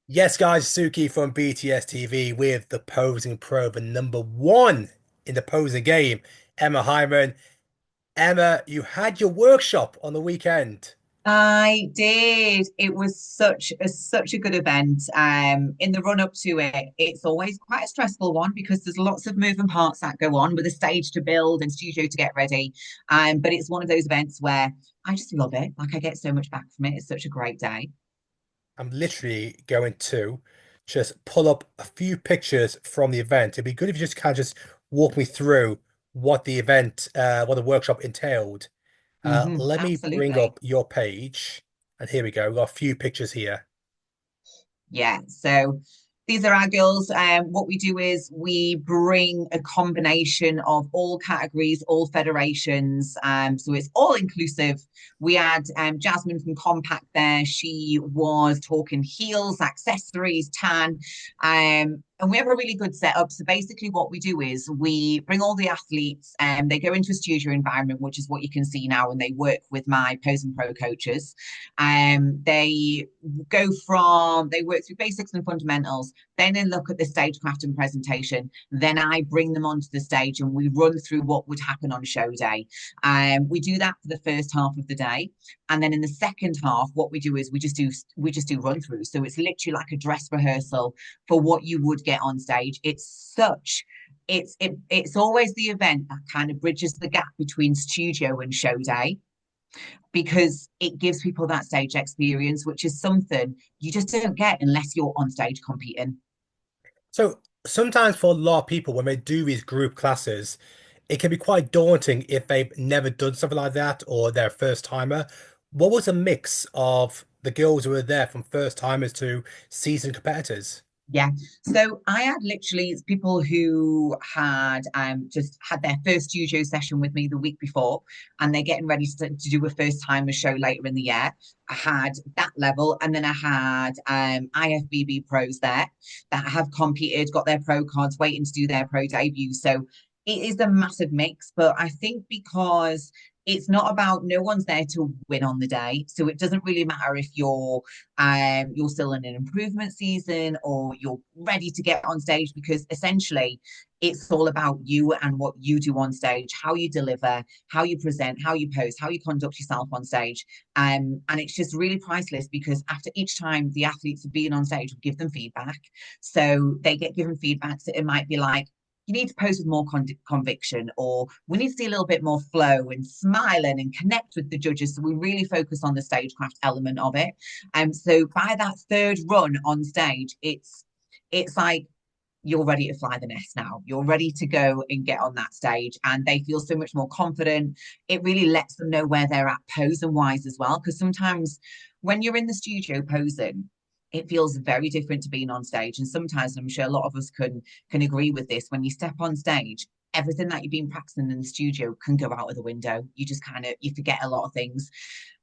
Yes, guys, Suki from BTS TV with the posing pro, the number one in the posing game, Emma Hyman. Emma, you had your workshop on the weekend. I did. It was such a good event. In the run up to it, it's always quite a stressful one because there's lots of moving parts that go on with a stage to build and studio to get ready. But it's one of those events where I just love it. Like I get so much back from it. It's such a great day. I'm literally going to just pull up a few pictures from the event. It'd be good if you just kind of just walk me through what the event, what the workshop entailed. Let me bring Absolutely. up your page. And here we go. We've got a few pictures here. Yeah, so these are our girls. What we do is we bring a combination of all categories, all federations. So it's all inclusive. We had Jasmine from Compact there. She was talking heels, accessories, tan. And we have a really good setup. So basically, what we do is we bring all the athletes and they go into a studio environment, which is what you can see now, and they work with my Pose and Pro coaches. They work through basics and fundamentals, then they look at the stagecraft and presentation. Then I bring them onto the stage and we run through what would happen on show day. We do that for the first half of the day. And then in the second half, what we do is we just do run through. So it's literally like a dress rehearsal for what you would get on stage. It's always the event that kind of bridges the gap between studio and show day because it gives people that stage experience, which is something you just don't get unless you're on stage competing. So sometimes for a lot of people, when they do these group classes, it can be quite daunting if they've never done something like that or they're a first timer. What was a mix of the girls who were there from first timers to seasoned competitors? Yeah. So I had literally people who had just had their first studio session with me the week before, and they're getting ready to do a first timer show later in the year. I had that level, and then I had IFBB pros there that have competed, got their pro cards, waiting to do their pro debut. So it is a massive mix, but I think because it's not about no one's there to win on the day. So it doesn't really matter if you're still in an improvement season or you're ready to get on stage because essentially it's all about you and what you do on stage, how you deliver, how you present, how you pose, how you conduct yourself on stage. And it's just really priceless because after each time the athletes have been on stage, we give them feedback. So they get given feedback. So it might be like, you need to pose with more conviction, or we need to see a little bit more flow and smiling and connect with the judges. So we really focus on the stagecraft element of it. So by that third run on stage, it's like you're ready to fly the nest now. You're ready to go and get on that stage, and they feel so much more confident. It really lets them know where they're at posing wise as well. Because sometimes when you're in the studio posing, it feels very different to being on stage. And sometimes I'm sure a lot of us can agree with this. When you step on stage, everything that you've been practicing in the studio can go out of the window. You just kind of you forget a lot of things.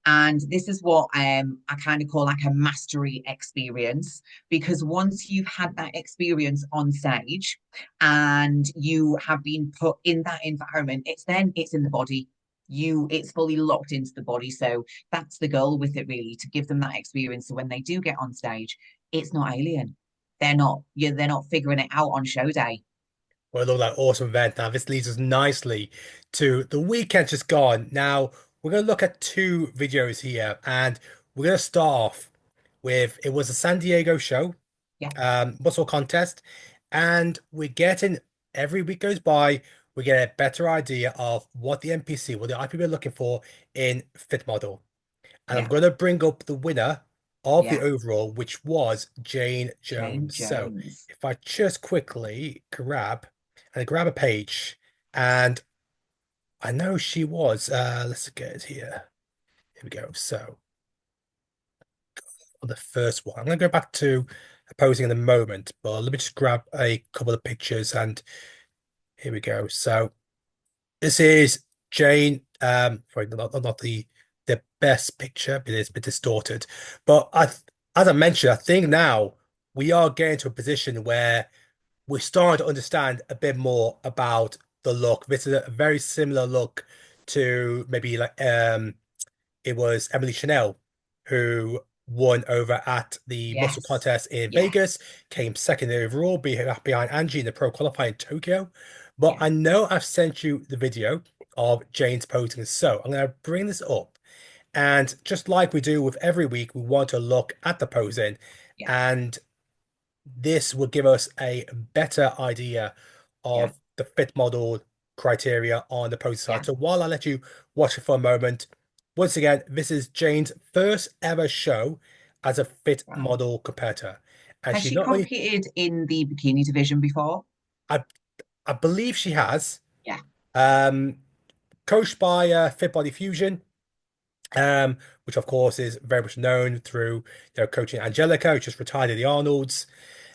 And this is what I kind of call like a mastery experience, because once you've had that experience on stage and you have been put in that environment, it's in the body. It's fully locked into the body. So that's the goal with it, really, to give them that experience. So when they do get on stage, it's not alien. They're not figuring it out on show day. Well, I love that awesome event. Now, this leads us nicely to the weekend just gone. Now, we're going to look at two videos here, and we're going to start off with it was a San Diego show, Yeah, muscle contest, and we're getting every week goes by, we get a better idea of what the NPC, what the IPB are looking for in fit model. And I'm yeah, going to bring up the winner of the yeah. overall, which was Jane Jane Jones. So Jones. if I just quickly grab a page, and I know she was. Let's get it here. Here we go. So on the first one, I'm going to go back to posing in a moment, but let me just grab a couple of pictures, and here we go. So this is Jane. Sorry, not the best picture, but it's a bit distorted. But as I mentioned, I think now we are getting to a position where we're starting to understand a bit more about the look. This is a very similar look to maybe like it was Emily Chanel, who won over at the muscle Yes. contest in Vegas, Yes. came second overall behind Angie in the pro qualifying in Tokyo. But Yeah. I know I've sent you the video of Jane's posing, so I'm going to bring this up. And just like we do with every week, we want to look at the posing, Yeah. and this will give us a better idea Yeah. of the fit model criteria on the posing Yeah. side. So while I let you watch it for a moment, once again, this is Jane's first ever show as a fit Wow. model competitor. And Has she she not only, competed in the bikini division before? I, I believe she has, Yeah. um, coached by Fit Body Fusion, which of course is very much known through coaching Angelica, who just retired at the Arnolds.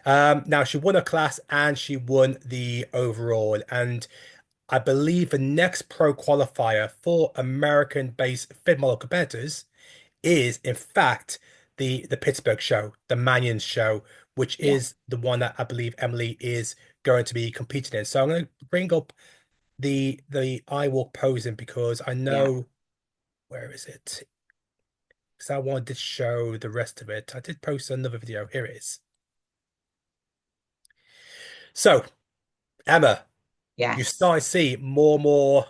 Now she won a class and she won the overall. And I believe the next pro qualifier for American-based fit model competitors is, in fact, the Pittsburgh show, the Manions show, which Yeah. is the one that I believe Emily is going to be competing in. So I'm going to bring up the eye walk posing because I Yeah. know where is it? Because I wanted to show the rest of it. I did post another video. Here it is. So, Emma, you Yes. start to see more and more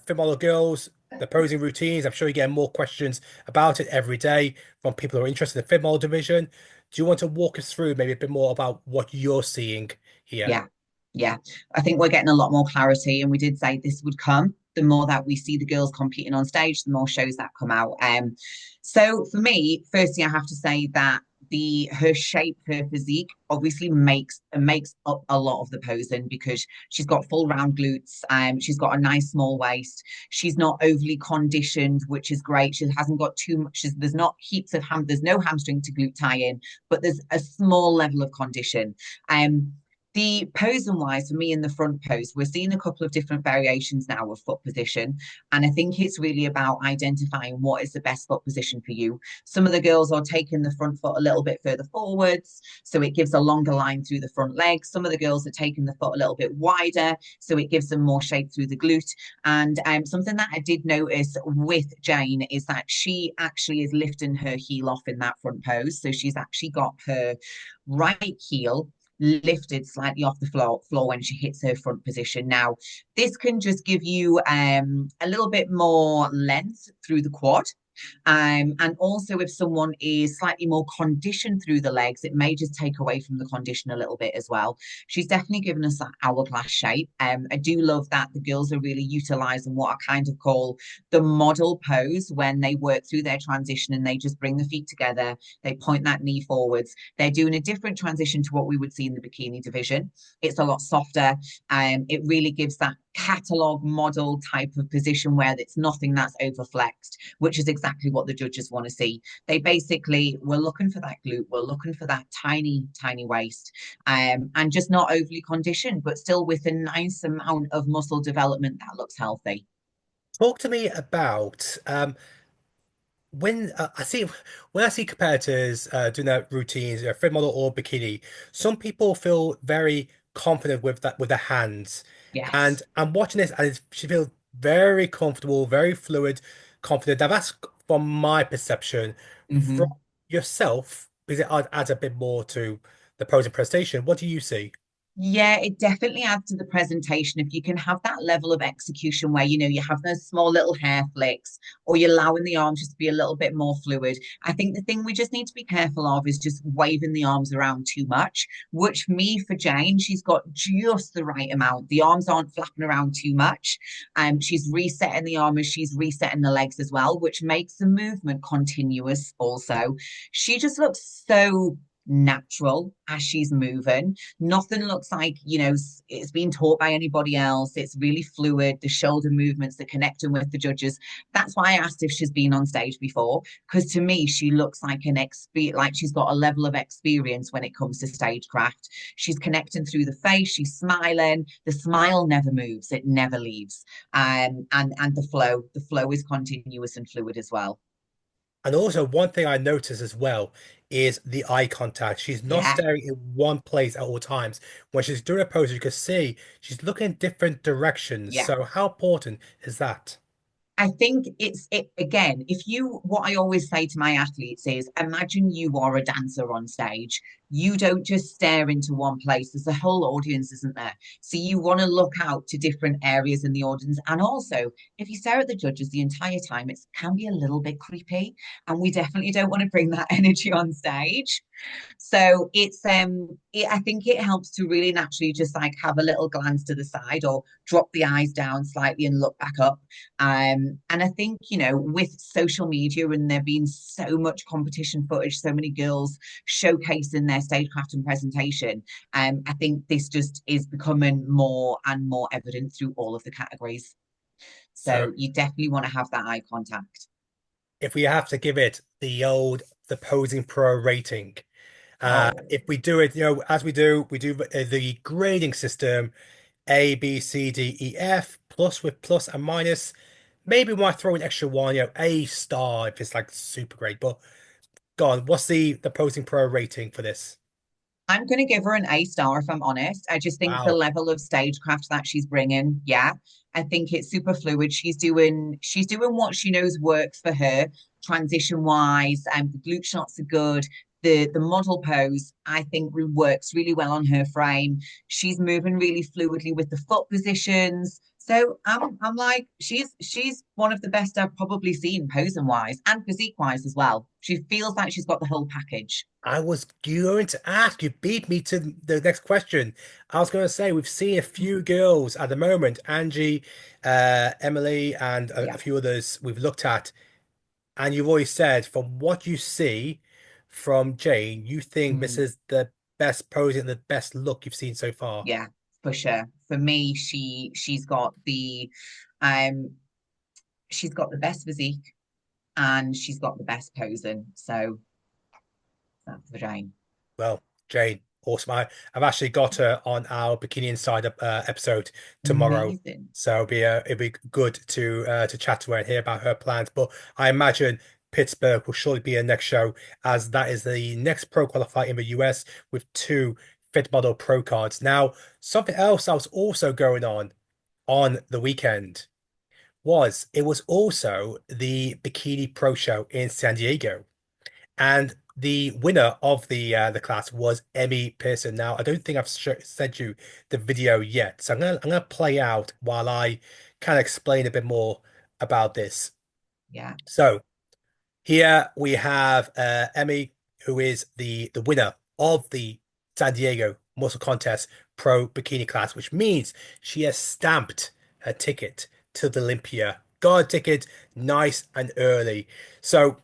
fit model girls, the posing routines. I'm sure you get more questions about it every day from people who are interested in the fit model division. Do you want to walk us through maybe a bit more about what you're seeing here? Yeah. Yeah. I think we're getting a lot more clarity, and we did say this would come. The more that we see the girls competing on stage, the more shows that come out. So for me, firstly, I have to say that the her shape, her physique, obviously makes up a lot of the posing because she's got full round glutes. She's got a nice small waist. She's not overly conditioned, which is great. She hasn't got too much. There's not heaps of ham. There's no hamstring to glute tie in, but there's a small level of condition. The posing wise, for me in the front pose, we're seeing a couple of different variations now of foot position. And I think it's really about identifying what is the best foot position for you. Some of the girls are taking the front foot a little bit further forwards, so it gives a longer line through the front leg. Some of the girls are taking the foot a little bit wider, so it gives them more shape through the glute. And something that I did notice with Jane is that she actually is lifting her heel off in that front pose. So she's actually got her right heel lifted slightly off the floor when she hits her front position. Now, this can just give you a little bit more length through the quad. And also, if someone is slightly more conditioned through the legs, it may just take away from the condition a little bit as well. She's definitely given us that hourglass shape. I do love that the girls are really utilizing what I kind of call the model pose when they work through their transition and they just bring the feet together, they point that knee forwards. They're doing a different transition to what we would see in the bikini division. It's a lot softer. It really gives that catalog model type of position where it's nothing that's overflexed, which is exactly what the judges want to see. They basically were looking for that glute, we're looking for that tiny, tiny waist, and just not overly conditioned, but still with a nice amount of muscle development that looks healthy. Talk to me about when I see competitors doing their routines, fit model or bikini, some people feel very confident with that with their hands. And Yes. I'm watching this and she feels very comfortable, very fluid, confident. Now that's from my perception. From Mm-hmm. yourself, because it adds a bit more to the pose and presentation. What do you see? Yeah, it definitely adds to the presentation if you can have that level of execution where you have those small little hair flicks or you're allowing the arms just to be a little bit more fluid. I think the thing we just need to be careful of is just waving the arms around too much, which for me, for Jane, she's got just the right amount. The arms aren't flapping around too much. She's resetting the arm as she's resetting the legs as well, which makes the movement continuous also. She just looks so natural as she's moving. Nothing looks like, it's been taught by anybody else. It's really fluid. The shoulder movements, the connecting with the judges. That's why I asked if she's been on stage before, because to me, she looks like like she's got a level of experience when it comes to stagecraft. She's connecting through the face. She's smiling. The smile never moves. It never leaves. And the flow is continuous and fluid as well. And also, one thing I notice as well is the eye contact. She's not Yeah. staring in one place at all times. When she's doing a pose, you can see she's looking in different directions. Yeah. So, how important is that? I think it again, if you what I always say to my athletes is imagine you are a dancer on stage. You don't just stare into one place. There's a whole audience, isn't there? So you want to look out to different areas in the audience. And also, if you stare at the judges the entire time, it can be a little bit creepy. And we definitely don't want to bring that energy on stage. So I think it helps to really naturally just like have a little glance to the side or drop the eyes down slightly and look back up. And I think, with social media and there being so much competition footage, so many girls showcasing their stagecraft and presentation, I think this just is becoming more and more evident through all of the categories. So So you definitely want to have that eye contact. if we have to give it the posing pro rating, Oh, if we do it, as we do the grading system, A, B, C, D, E, F, plus with plus and minus. Maybe we might throw an extra one, A star if it's like super great. But go on, what's the posing pro rating for this? I'm going to give her an A star if I'm honest. I just think the Wow. level of stagecraft that she's bringing, yeah, I think it's super fluid. She's doing what she knows works for her, transition wise, and the glute shots are good. The model pose, I think, works really well on her frame. She's moving really fluidly with the foot positions. So I'm like, she's one of the best I've probably seen posing wise and physique wise as well. She feels like she's got the whole package. I was going to ask, you beat me to the next question. I was going to say, we've seen a few girls at the moment, Angie, Emily, and a Yeah. few others we've looked at. And you've always said, from what you see from Jane, you think this Mhm. is the best posing, the best look you've seen so far. Yeah, for sure. For me, um she's got the best physique and she's got the best posing. So that's the Jane. Well, Jane, awesome. I've actually got her on our Bikini Insider episode tomorrow, Amazing. so it'll be good to chat to her and hear about her plans. But I imagine Pittsburgh will surely be her next show, as that is the next pro qualifier in the US with two Fit Model Pro cards. Now, something else that was also going on the weekend was it was also the Bikini Pro Show in San Diego. And the winner of the class was Emmy Person. Now, I don't think I've sh sent you the video yet, so I'm gonna play out while I kind of explain a bit more about this. Yeah. So here we have Emmy, who is the winner of the San Diego Muscle Contest Pro Bikini class, which means she has stamped her ticket to the Olympia. Got a ticket nice and early. So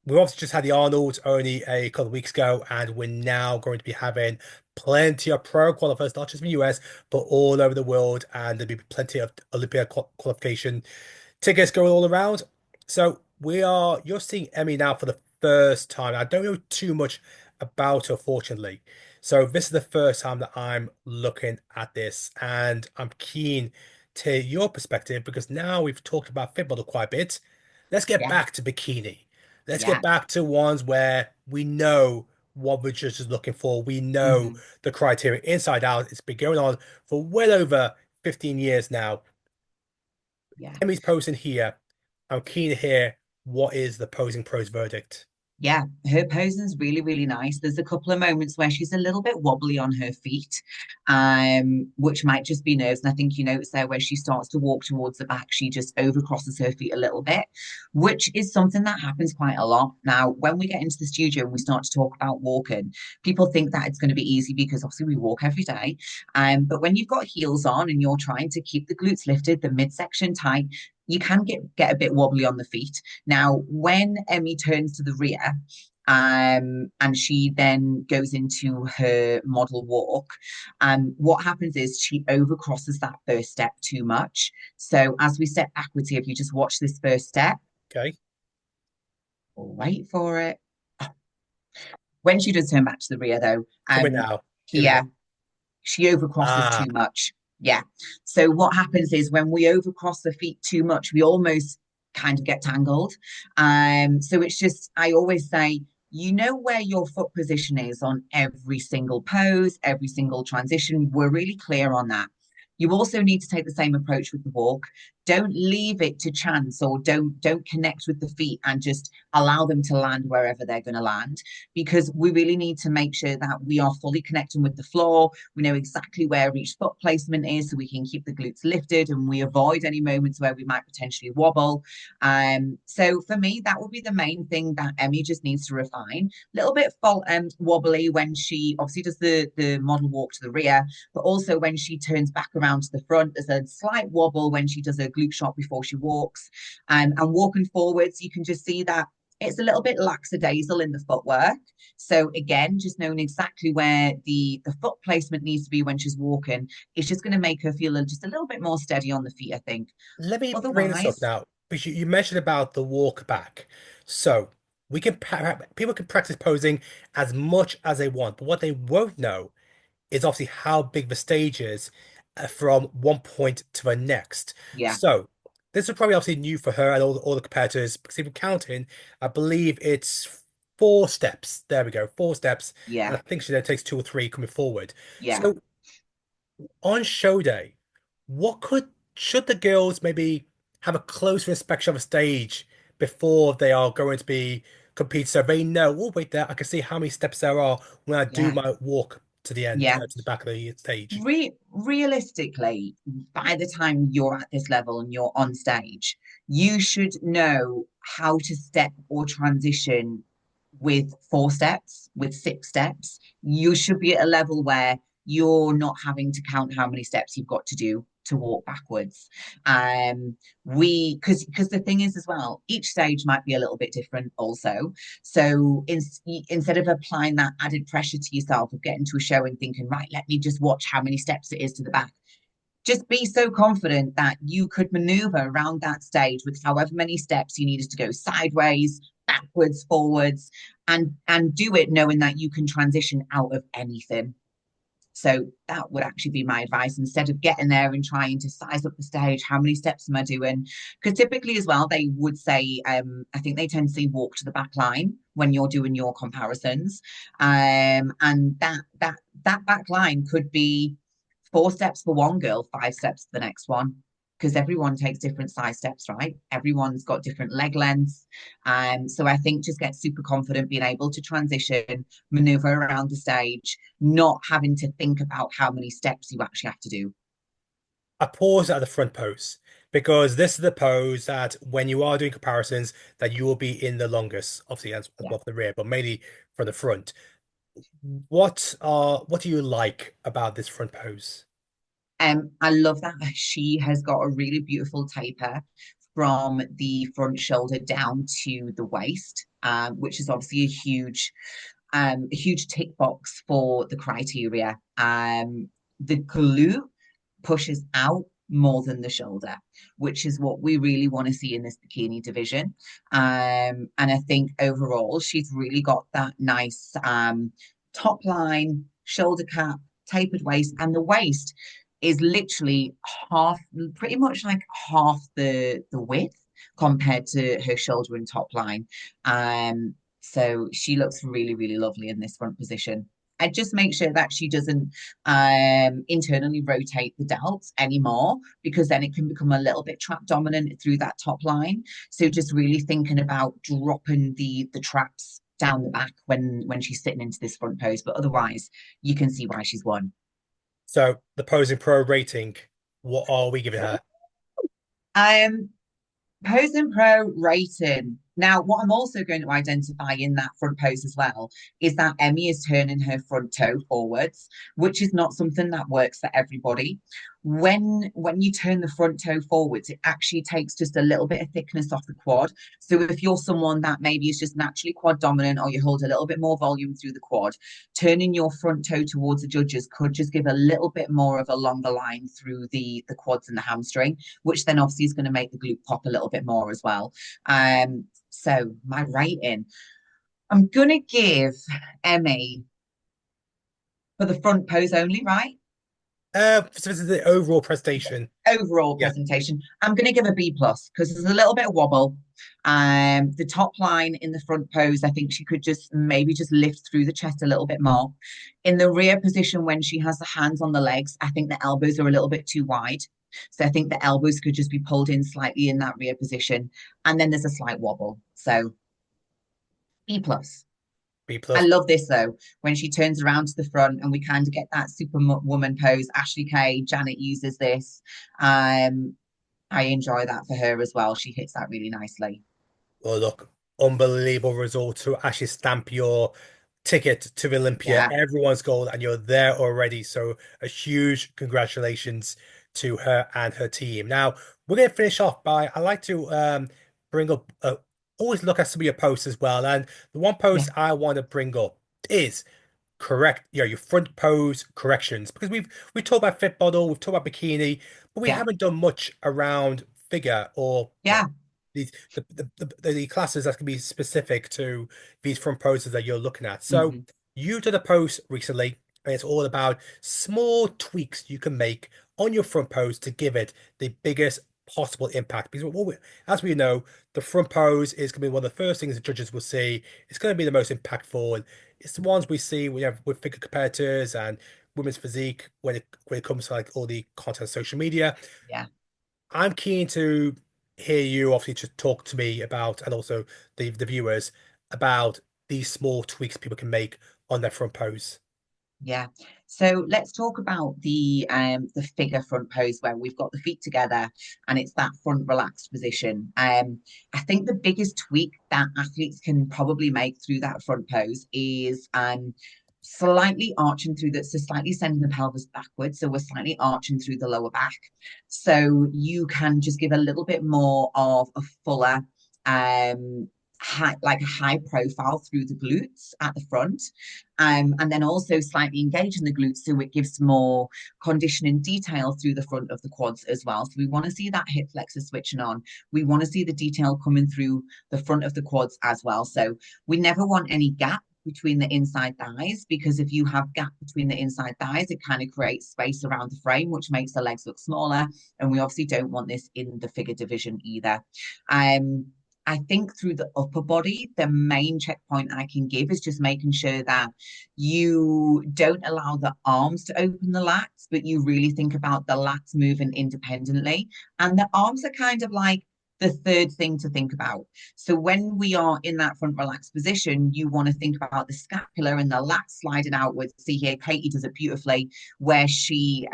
we obviously just had the Arnold only a couple of weeks ago, and we're now going to be having plenty of pro qualifiers, not just in the US, but all over the world, and there'll be plenty of Olympia qualification tickets going all around. So you're seeing Emmy now for the first time. I don't know too much about her, fortunately. So this is the first time that I'm looking at this, and I'm keen to hear your perspective because now we've talked about fit model quite a bit. Let's get Yeah. back to bikini. Let's get Yeah. back to ones where we know what we're just looking for. We know Hmm. the criteria inside out. It's been going on for well over 15 years now. Yeah. Emmy's posing here. I'm keen to hear what is the posing pro's verdict. Yeah, her posing's really, really nice. There's a couple of moments where she's a little bit wobbly on her feet, which might just be nerves. And I think you notice there where she starts to walk towards the back, she just overcrosses her feet a little bit, which is something that happens quite a lot. Now, when we get into the studio and we start to talk about walking, people think that it's going to be easy because obviously we walk every day. But when you've got heels on and you're trying to keep the glutes lifted, the midsection tight, you can get a bit wobbly on the feet. Now, when Emmy turns to the rear, and she then goes into her model walk, what happens is she overcrosses that first step too much. So as we step backwards here, if you just watch this first step, Okay, wait for it. When she does turn back to the rear, though, coming now. Here we go. here she overcrosses Ah, too much. Yeah. So what happens is when we overcross the feet too much, we almost kind of get tangled. So it's just I always say, you know where your foot position is on every single pose, every single transition. We're really clear on that. You also need to take the same approach with the walk. Don't leave it to chance, or don't connect with the feet and just allow them to land wherever they're going to land, because we really need to make sure that we are fully connecting with the floor. We know exactly where each foot placement is so we can keep the glutes lifted and we avoid any moments where we might potentially wobble. So for me, that would be the main thing that Emmy just needs to refine. A little bit fault and wobbly when she obviously does the model walk to the rear, but also when she turns back around to the front, there's a slight wobble when she does her glute shot before she walks. And walking forwards, you can just see that it's a little bit lackadaisical in the footwork. So again, just knowing exactly where the foot placement needs to be when she's walking, it's just going to make her feel just a little bit more steady on the feet, I think. Let me bring this up Otherwise, now, because you mentioned about the walk back. So people can practice posing as much as they want, but what they won't know is obviously how big the stage is from one point to the next. yeah, So this is probably obviously new for her and all the competitors, because if you're counting, I believe it's 4 steps. There we go, 4 steps. yeah, And I think she then takes 2 or 3 coming forward. yeah. So on show day, what could should the girls maybe have a closer inspection of a stage before they are going to be compete, so they know, oh wait there, I can see how many steps there are when I do Yeah, my walk to the end, yeah. to the back of the stage. Realistically, by the time you're at this level and you're on stage, you should know how to step or transition with 4 steps, with 6 steps. You should be at a level where you're not having to count how many steps you've got to do to walk backwards. Because the thing is as well, each stage might be a little bit different also. So instead of applying that added pressure to yourself of getting to a show and thinking, right, let me just watch how many steps it is to the back, just be so confident that you could maneuver around that stage with however many steps you needed to go sideways, backwards, forwards, and do it knowing that you can transition out of anything. So that would actually be my advice, instead of getting there and trying to size up the stage. How many steps am I doing? Because typically, as well, they would say, I think they tend to say walk to the back line when you're doing your comparisons, and that back line could be 4 steps for one girl, 5 steps for the next one. Because everyone takes different size steps, right? Everyone's got different leg lengths. So I think just get super confident being able to transition, maneuver around the stage, not having to think about how many steps you actually have to do. I pause at the front pose because this is the pose that when you are doing comparisons that you will be in the longest, obviously as Yeah. well for the rear, but mainly from the front. What do you like about this front pose? I love that she has got a really beautiful taper from the front shoulder down to the waist, which is obviously a huge tick box for the criteria. The glute pushes out more than the shoulder, which is what we really want to see in this bikini division. And I think overall, she's really got that nice top line, shoulder cap, tapered waist, and the waist is literally half, pretty much like half the width compared to her shoulder and top line. So she looks really, really lovely in this front position. I just make sure that she doesn't internally rotate the delts anymore, because then it can become a little bit trap dominant through that top line. So just really thinking about dropping the traps down the back when she's sitting into this front pose. But otherwise, you can see why she's won. So the posing pro rating, what are we giving her? Um, Pose and Pro rating. Now, what I'm also going to identify in that front pose as well is that Emmy is turning her front toe forwards, which is not something that works for everybody. When you turn the front toe forwards, it actually takes just a little bit of thickness off the quad. So if you're someone that maybe is just naturally quad dominant, or you hold a little bit more volume through the quad, turning your front toe towards the judges could just give a little bit more of a longer line through the quads and the hamstring, which then obviously is going to make the glute pop a little bit more as well. So my rating, I'm gonna give Emmy for the front pose only, right? So this is the overall presentation. Overall Yeah. presentation, I'm gonna give a B plus, because there's a little bit of wobble. The top line in the front pose, I think she could just maybe just lift through the chest a little bit more. In the rear position, when she has the hands on the legs, I think the elbows are a little bit too wide. So I think the elbows could just be pulled in slightly in that rear position. And then there's a slight wobble. So B plus. B I plus. love this though, when she turns around to the front and we kind of get that superwoman pose. Ashley Kay, Janet uses this. Um, I enjoy that for her as well. She hits that really nicely. Well, look, unbelievable result to actually stamp your ticket to Olympia. Yeah, Everyone's goal, and you're there already. So a huge congratulations to her and her team. Now we're going to finish off by I like to bring up always look at some of your posts as well. And the one yeah, post I want to bring up is correct, your front pose corrections because we've talked about fit model, we've talked about bikini, but we yeah, haven't done much around figure or yeah. these the classes that can be specific to these front poses that you're looking at. So Hmm. you did a post recently, and it's all about small tweaks you can make on your front pose to give it the biggest possible impact. Because as we know, the front pose is going to be one of the first things the judges will see. It's going to be the most impactful, and it's the ones we see when you have with figure competitors and women's physique when it comes to like all the content on social media. Yeah. I'm keen to hear you obviously just talk to me about, and also the viewers about these small tweaks people can make on their front pose. Yeah. So let's talk about the figure front pose where we've got the feet together and it's that front relaxed position. I think the biggest tweak that athletes can probably make through that front pose is slightly arching through that, so slightly sending the pelvis backwards. So we're slightly arching through the lower back. So you can just give a little bit more of a fuller like a high profile through the glutes at the front, and then also slightly engaging the glutes so it gives more conditioning detail through the front of the quads as well. So we want to see that hip flexor switching on. We want to see the detail coming through the front of the quads as well. So we never want any gap between the inside thighs, because if you have gap between the inside thighs, it kind of creates space around the frame, which makes the legs look smaller. And we obviously don't want this in the figure division either. um I think through the upper body, the main checkpoint I can give is just making sure that you don't allow the arms to open the lats, but you really think about the lats moving independently. And the arms are kind of like the third thing to think about. So when we are in that front relaxed position, you want to think about the scapula and the lats sliding outwards. See here, Katie does it beautifully, where she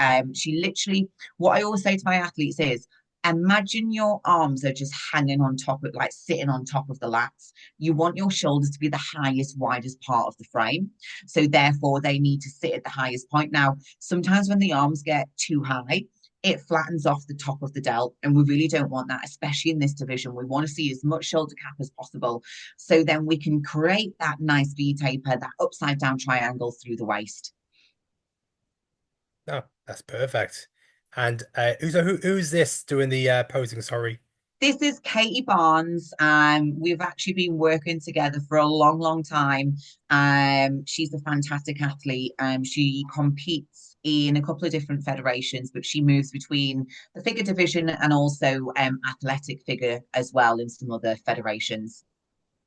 literally, what I always say to my athletes is, imagine your arms are just hanging on top of, like sitting on top of the lats. You want your shoulders to be the highest, widest part of the frame. So therefore, they need to sit at the highest point. Now, sometimes when the arms get too high, it flattens off the top of the delt. And we really don't want that, especially in this division. We want to see as much shoulder cap as possible. So then we can create that nice V taper, that upside down triangle through the waist. No, that's perfect. And who's this doing the posing? Sorry. This is Katie Barnes. We've actually been working together for a long, long time. She's a fantastic athlete. She competes in a couple of different federations, but she moves between the figure division and also athletic figure as well in some other federations.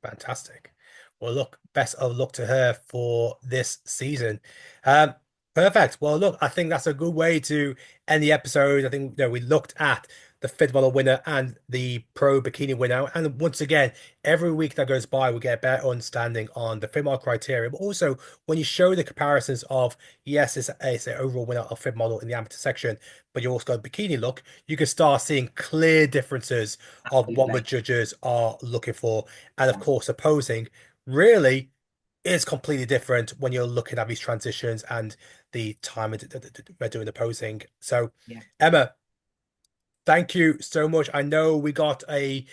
Fantastic. Well, look, best of luck to her for this season. Um, Perfect. Well, look, I think that's a good way to end the episode. I think we looked at the fit model winner and the pro bikini winner. And once again, every week that goes by, we get a better understanding on the fit model criteria. But also, when you show the comparisons of, yes, it's an overall winner of fit model in the amateur section, but you also got a bikini look, you can start seeing clear differences of what the Absolutely. judges are looking for. And of Yeah. course, opposing really is completely different when you're looking at these transitions and the time they're doing the posing. So, Yeah. Emma, thank you so much. I know there's a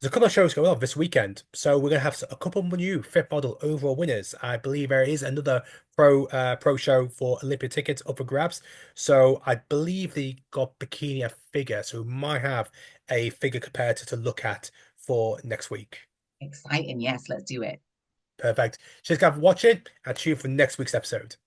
couple of shows going on this weekend, so we're gonna have a couple of new fifth model overall winners. I believe there is another pro show for Olympia tickets up for grabs. So I believe they got bikini and figure, so we might have a figure comparator to look at for next week. Exciting. Yes, let's do it. Perfect. Cheers, guys, for watching and tune in for next week's episode.